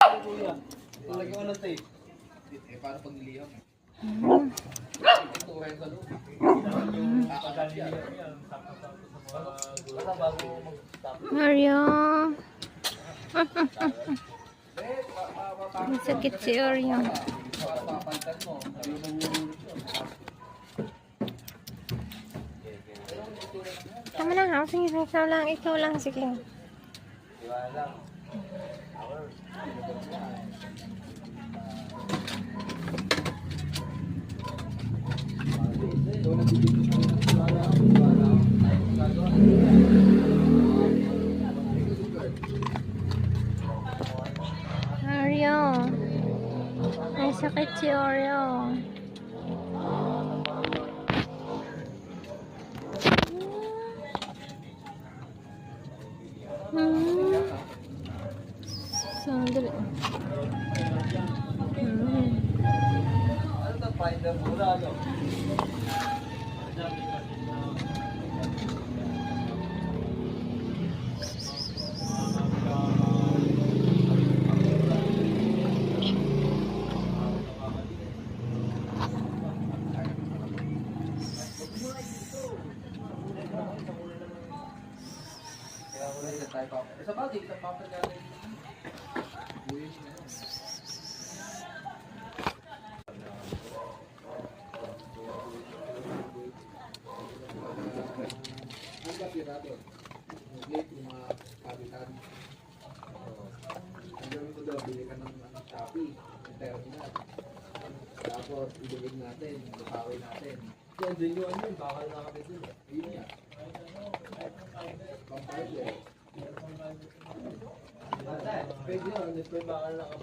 Kuya, lagyan mo ng tape. Eh, paano pag niliyam? Ito rin sa loob. Yung kakaliyam yan. Basta bago mag-stop. Mario. Sakit si Oreo. Papalitan mo. Tama na ha. Sige, ikaw lang. Ikaw lang. Sige. Diba lang? Oreo. May sakit si Oreo. Sandali. Ano ito? Finder mura, ano? Sa bagay, sa papagaling. Ang kapirado, mag-late yung mga kabitan. Ang gawin ko daw, bili ka ng Shopee, ng terminal. Tapos, ibigin natin, bukawin natin. Yan din yung ano, bakal na kami dun. Yun yan. Pampalip eh. Pwede yun, bakal na kami.